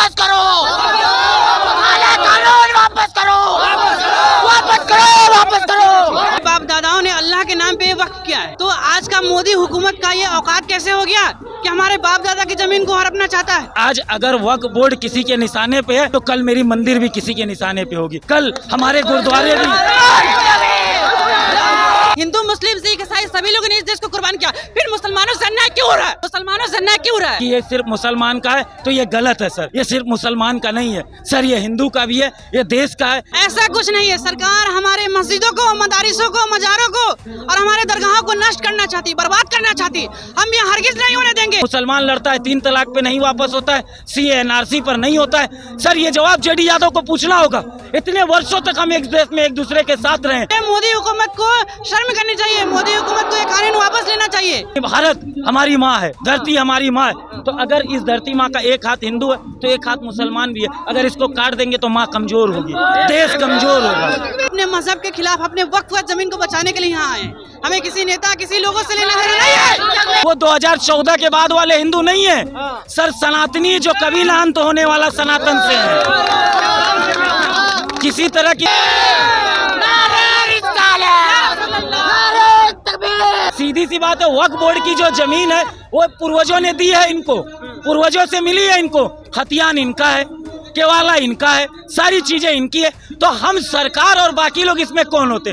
वापस करो, काला कानून वापस करो, वापस करो, वापस करो। बाप दादाओं ने अल्लाह के नाम पे वक्फ किया है, तो आज का मोदी हुकूमत का ये औकात कैसे हो गया कि हमारे बाप दादा की जमीन को हड़पना चाहता है। आज अगर वक्फ बोर्ड किसी के निशाने पे है तो कल मेरी मंदिर भी किसी के निशाने पे होगी, कल हमारे गुरुद्वारे भी। हिंदू मुस्लिम सिख ईसाई सभी लोगों ने इस देश को कुर्बान किया, फिर मुसलमानों से अन्याय क्यों हो रहा है? मुसलमानों से अन्याय क्यों हो रहा है? ये सिर्फ मुसलमान का है तो ये गलत है सर, ये सिर्फ मुसलमान का नहीं है सर, ये हिंदू का भी है, ये देश का है। ऐसा कुछ नहीं है, सरकार हमारे मस्जिदों को, मदारिसों को, मजारों को और हमारे दरगाहों को नष्ट करना चाहती, बर्बाद करना चाहती। हम ये हरगिज नहीं होने देंगे। मुसलमान लड़ता है 3 तलाक पे नहीं वापस होता है, CA NRC पर नहीं होता है सर, ये जवाब JD यादव को पूछना होगा। इतने वर्षों तक हम एक देश में एक दूसरे के साथ रहे। मोदी हुकूमत को शर्म करनी चाहिए, मोदी हुकूमत को ये कानून वापस लेना चाहिए। भारत हमारी माँ है, धरती हमारी माँ है, तो अगर इस धरती माँ का एक हाथ हिंदू है तो एक हाथ मुसलमान भी है। अगर इसको काट देंगे तो माँ कमजोर होगी, देश कमजोर होगा। अपने मजहब के खिलाफ, अपने वक्फ जमीन को बचाने के लिए यहाँ आए। हमें किसी नेता, किसी लोगों से लेना देना नहीं है। वो 2014 के बाद वाले हिंदू नहीं है सर, सनातनी जो कभी ना अंत होने वाला सनातन से है। किसी तरह की सीधी सी बात है, वक्फ बोर्ड की जो जमीन है वो पूर्वजों ने दी है, इनको पूर्वजों से मिली है, इनको खतियान इनका है, केवाला इनका है, सारी चीजें इनकी है। तो हम सरकार और बाकी लोग इसमें कौन होते?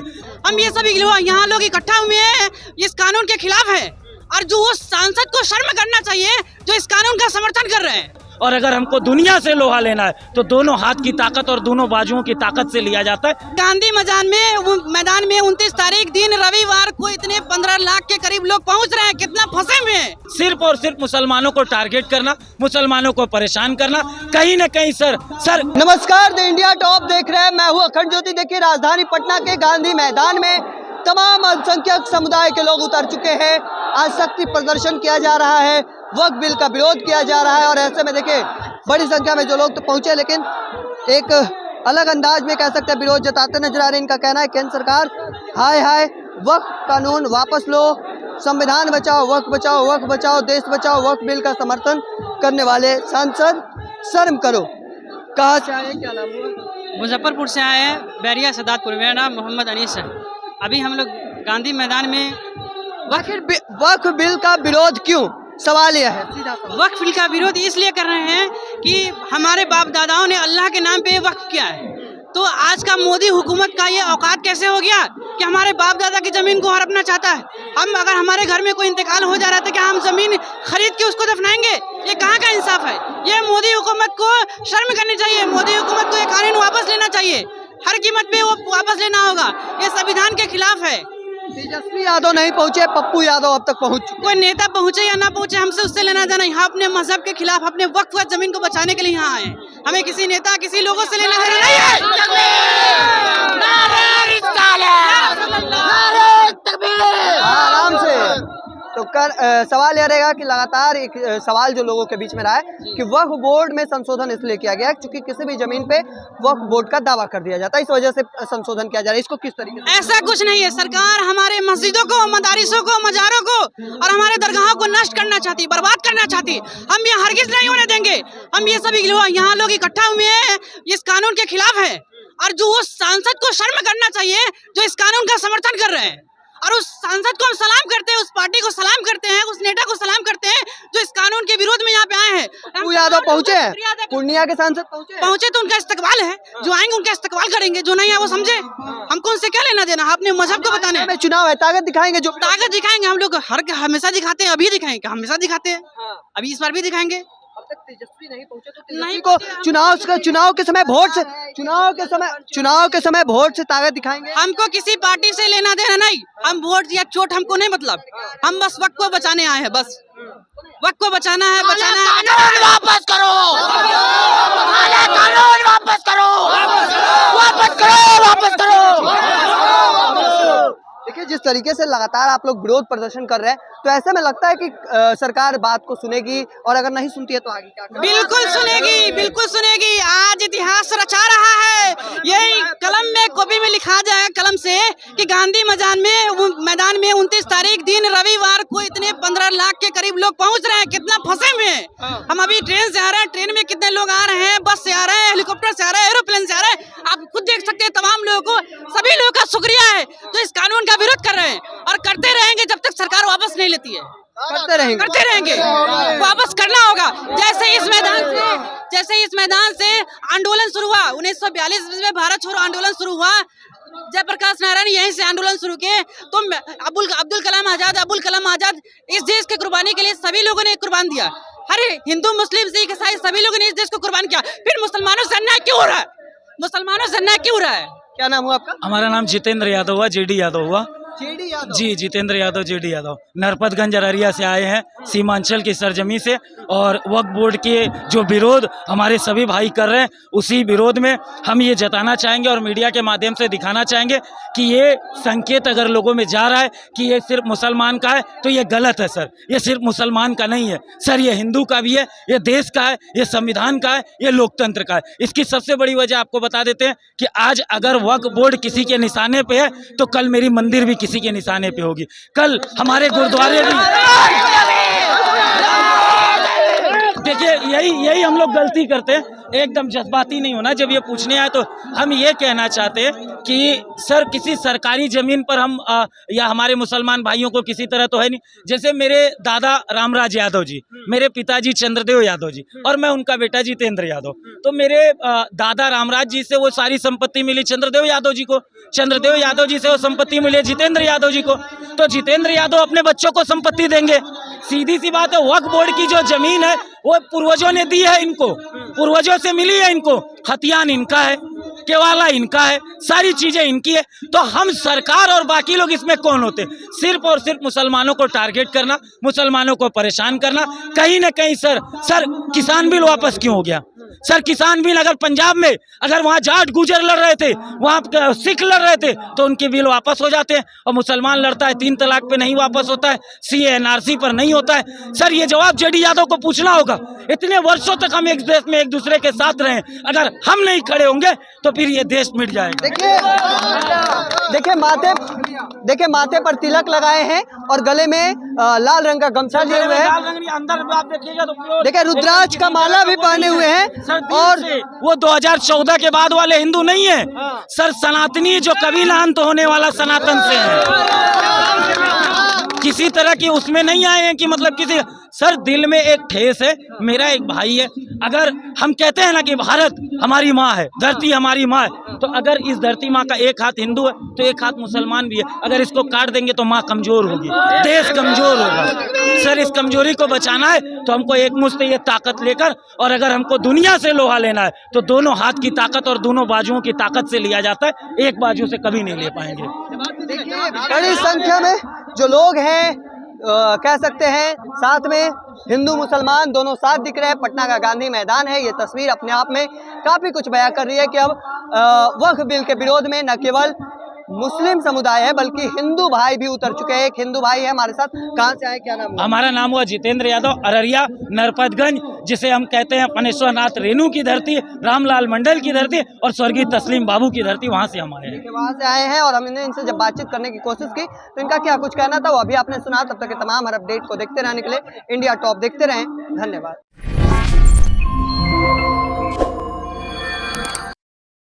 हम ये सभी यहाँ लोग इकट्ठा हुए हैं, इस कानून के खिलाफ है, और जो उस सांसद को शर्म करना चाहिए जो इस कानून का समर्थन कर रहे हैं। और अगर हमको दुनिया से लोहा लेना है तो दोनों हाथ की ताकत और दोनों बाजुओं की ताकत से लिया जाता है। गांधी मैदान में 29 तारीख दिन रविवार को इतने 15 लाख के करीब लोग पहुंच रहे हैं, कितना फंसे हुए हैं। सिर्फ और सिर्फ मुसलमानों को टारगेट करना, मुसलमानों को परेशान करना, कहीं न कहीं सर। नमस्कार, द इंडिया टॉप देख रहे हैं, मैं हूँ अखंड ज्योति। देखिए, राजधानी पटना के गांधी मैदान में तमाम अल्पसंख्यक समुदाय के लोग उतर चुके हैं। आज शक्ति प्रदर्शन किया जा रहा है, वक्फ बिल का विरोध किया जा रहा है, और ऐसे में देखिए बड़ी संख्या में जो लोग तो पहुंचे, लेकिन एक अलग अंदाज में कह सकते हैं विरोध जताते नजर आ रहे हैं। इनका कहना है केंद्र सरकार हाय हाय वक्फ कानून वापस लो, संविधान बचाओ, वक्फ बचाओ, वक्फ बचाओ, देश बचाओ। वक्फ बिल का समर्थन करने वाले सांसद शर्म करो। कहाँ से आए, क्या नाम हुआ? मुजफ्फरपुर से आए हैं, बैरिया सदातपुर। मेरा नाम मोहम्मद अनीस है। अभी हम लोग गांधी मैदान में वक्फ बिल का विरोध क्यों, सवाल यह है सीधा सवाल। वक्फ बिल का विरोध इसलिए कर रहे हैं कि हमारे बाप दादाओं ने अल्लाह के नाम पे वक्फ किया है, तो आज का मोदी हुकूमत का ये औकात कैसे हो गया कि हमारे बाप दादा की जमीन को हड़पना चाहता है। हम अगर हमारे घर में कोई इंतकाल हो जा रहा है तो क्या हम जमीन खरीद के उसको दफनाएंगे? ये कहाँ का इंसाफ है? ये मोदी हुकूमत को शर्म करनी चाहिए, मोदी हुकूमत को ये कानून वापस लेना चाहिए, हर कीमत पे वो वापस लेना होगा। ये संविधान के खिलाफ है। तेजस्वी यादव नहीं पहुंचे, पप्पू यादव अब तक पहुंच चुके। कोई नेता पहुंचे या ना पहुंचे, हमसे उससे लेना देना। यहाँ अपने मजहब के खिलाफ, अपने वक्फ जमीन को बचाने के लिए यहाँ आए। हमें किसी नेता, किसी लोगों से लेना देना नहीं है। आराम से तो सवाल यह रहेगा कि लगातार एक सवाल जो लोगों के बीच में रहा है कि वक्फ बोर्ड में संशोधन इसलिए किया गया है क्योंकि किसी भी जमीन पे वक्फ बोर्ड का दावा कर दिया जाता है, इस वजह से संशोधन किया जा रहा है। इसको किस तरीके से? ऐसा कुछ नहीं है, सरकार हमारे मस्जिदों को, मदारिसों को, मजारों को और हमारे दरगाहों को नष्ट करना चाहती, बर्बाद करना चाहती। हम ये हरगिज नहीं होने देंगे। हम ये सभी यहाँ लोग इकट्ठा हुए हैं, इस कानून के खिलाफ है, और जो उस सांसद को शर्म करना चाहिए जो इस कानून का समर्थन कर रहे हैं। और उस सांसद को हम सलाम करते हैं, उस पार्टी को सलाम करते हैं, उस नेता को सलाम करते हैं जो इस कानून के विरोध में यहाँ पे आए हैं। पप्पू यादव पहुंचे हैं, पूर्णिया के सांसद पहुंचे तो उनका इस्तकबाल है, जो आएंगे उनका इस्तकबाल करेंगे, जो नहीं है वो समझे। हमको उनसे क्या लेना देना, अपने मजहब को बताने में। चुनाव है, ताकत दिखाएंगे, जो ताकत दिखाएंगे। हम लोग हमेशा दिखाते हैं, अभी दिखाएंगे, हमेशा दिखाते हैं, अभी इस बार भी दिखाएंगे। अब तक तेजस्वी नहीं पहुंचे तो तेजस्वी को चुनाव के समय वोट से ताकत दिखाएंगे। हमको किसी पार्टी से लेना देना नहीं, हम वोट या चोट हमको नहीं, मतलब हम बस वक्त को बचाने आए हैं, बस वक्त को बचाना है, बचाना है। कानून वापस करो, काला कानून वापस करो, वापस करो, वापस करो। देखिए, देखिए जिस तरीके से लगातार आप लोग विरोध प्रदर्शन कर रहे हैं, तो ऐसे में लगता है कि सरकार बात को सुनेगी, और अगर नहीं सुनती है तो आगे क्या करेगी? बिल्कुल सुनेगी, बिल्कुल सुनेगी। आज इतिहास रचा रहा है। यही कलम में, कॉपी में लिखा जाए कलम से कि गांधी मैदान में 29 तारीख दिन रविवार को इतने 15 लाख के करीब लोग पहुंच रहे हैं। कितना फंसे हुए हैं। हम अभी ट्रेन से आ रहे हैं, ट्रेन में कितने लोग आ रहे हैं, बस से आ रहे हैं, हेलीकॉप्टर से आ रहे हैं, एरोप्लेन से आ रहे हैं। आप खुद देख सकते हैं तमाम लोगों को, सभी लोगों का शुक्रिया है जो इस कानून का विरोध कर रहे हैं, और करते रहेंगे जब तक सरकार वापस नहीं लेती है। करते रहेंगे, वापस करना होगा। जैसे इस मैदान से आंदोलन शुरू हुआ 1942 में, भारत छोड़ो आंदोलन शुरू हुआ, जयप्रकाश नारायण यहीं से आंदोलन शुरू किए। तो अब्दुल कलाम आजाद इस देश की कुर्बानी के लिए सभी लोगों ने कुर्बान दिया। हर हिंदू, मुस्लिम, सिख, ईसाई सभी लोगों ने इस देश को कुर्बान किया। फिर मुसलमानों से अन्याय क्यों हो रहा है? क्या नाम हुआ आपका? हमारा नाम जितेंद्र यादव हुआ, जेडी यादव हुआ। जेडी यादव जी, जितेंद्र यादव, जेडी यादव, नरपतगंज अररिया से आए हैं, सीमांचल की सरजमी से। और वक्फ बोर्ड के जो विरोध हमारे सभी भाई कर रहे हैं, उसी विरोध में हम ये जताना चाहेंगे और मीडिया के माध्यम से दिखाना चाहेंगे कि ये संकेत अगर लोगों में जा रहा है कि ये सिर्फ मुसलमान का है, तो ये गलत है सर। ये सिर्फ मुसलमान का नहीं है सर, ये हिंदू का भी है, ये देश का है, ये संविधान का है, ये लोकतंत्र का है। इसकी सबसे बड़ी वजह आपको बता देते हैं कि आज अगर वक्फ बोर्ड किसी के निशाने पे है, तो कल मेरी मंदिर भी किसी के निशाने पे होगी, कल हमारे गुरुद्वारे भी। देखिए यही हम लोग गलती करते हैं, एकदम जज्बाती नहीं होना। जब ये पूछने आए तो हम ये कहना चाहते हैं कि सर किसी सरकारी जमीन पर हम या हमारे मुसलमान भाइयों को किसी तरह तो है नहीं। जैसे मेरे दादा रामराज यादव जी, मेरे पिताजी चंद्रदेव यादव जी, और मैं उनका बेटा जितेंद्र यादव। तो मेरे दादा रामराज जी से वो सारी संपत्ति मिली चंद्रदेव यादव जी को, चंद्रदेव यादव जी से वो संपत्ति मिली जितेंद्र यादव जी को। तो जितेंद्र यादव अपने बच्चों को संपत्ति देंगे। सीधी सी बात है, वक्फ बोर्ड की जो जमीन है वो पूर्वजों ने दी है इनको, पूर्वजों से मिली है इनको। खतियान इनका है, केवाला इनका है, सारी चीजें इनकी है। तो हम सरकार और बाकी लोग इसमें कौन होते? सिर्फ और सिर्फ मुसलमानों को टारगेट करना, मुसलमानों को परेशान करना। कहीं ना कहीं सर किसान बिल वापस क्यों हो गया? सर किसान बिल अगर पंजाब में, अगर वहाँ जाट गुजर लड़ रहे थे, वहाँ सिख लड़ रहे थे, तो उनके बिल वापस हो जाते हैं। और मुसलमान लड़ता है 3 तलाक पे नहीं वापस होता है, CA NRC पर नहीं होता है। सर ये जवाब जेडी यादव को पूछना होगा। इतने वर्षों तक हम एक देश में एक दूसरे के साथ रहे, अगर हम नहीं खड़े होंगे तो फिर ये देश मिट जाएगा। देखिए माथे पर तिलक लगाए हैं और गले में लाल रंग का गमछा लिए हुए हैं। अंदर आप देखिएगा तो देखिए रुद्राक्ष का माला भी पहने हुए हैं। और वो 2014 के बाद वाले हिंदू नहीं है सर, सनातनी जो कभी ना अंत होने वाला सनातन से है। किसी तरह की उसमें नहीं आए हैं कि मतलब किसी सर दिल में एक ठेस है। मेरा एक भाई है, अगर हम कहते हैं ना कि भारत हमारी माँ है, धरती हमारी माँ है, तो अगर इस धरती माँ का एक हाथ हिंदू है तो एक हाथ मुसलमान भी है। अगर इसको काट देंगे तो माँ कमजोर होगी, देश कमजोर होगा। सर इस कमजोरी को बचाना है तो हमको एक मुश्त ये ताकत लेकर, और अगर हमको दुनिया से लोहा लेना है तो दोनों हाथ की ताकत और दोनों बाजुओं की ताकत से लिया जाता है, एक बाजू से कभी नहीं ले पाएंगे। बड़ी संख्या में जो लोग हैं कह सकते हैं साथ में हिंदू मुसलमान दोनों साथ दिख रहे हैं। पटना का गांधी मैदान है, ये तस्वीर अपने आप में काफी कुछ बयां कर रही है कि अब वक्फ बिल के विरोध में न केवल मुस्लिम समुदाय है बल्कि हिंदू भाई भी उतर चुके हैं। एक हिंदू भाई है हमारे साथ, कहाँ से आए, क्या नाम हुआ? हमारा नाम हुआ जितेंद्र यादव, अररिया नरपतगंज, जिसे हम कहते हैं फनेश्वर नाथ रेणु की धरती, रामलाल मंडल की धरती और स्वर्गीय तस्लीम बाबू की धरती, वहाँ से हम आए हैं। वहाँ से आए हैं और हमने इनसे जब बातचीत करने की कोशिश की तो इनका क्या कुछ कहना था वो अभी आपने सुना। तब तक के तमाम हर अपडेट को देखते रहने के लिए इंडिया टॉप देखते रहें। धन्यवाद।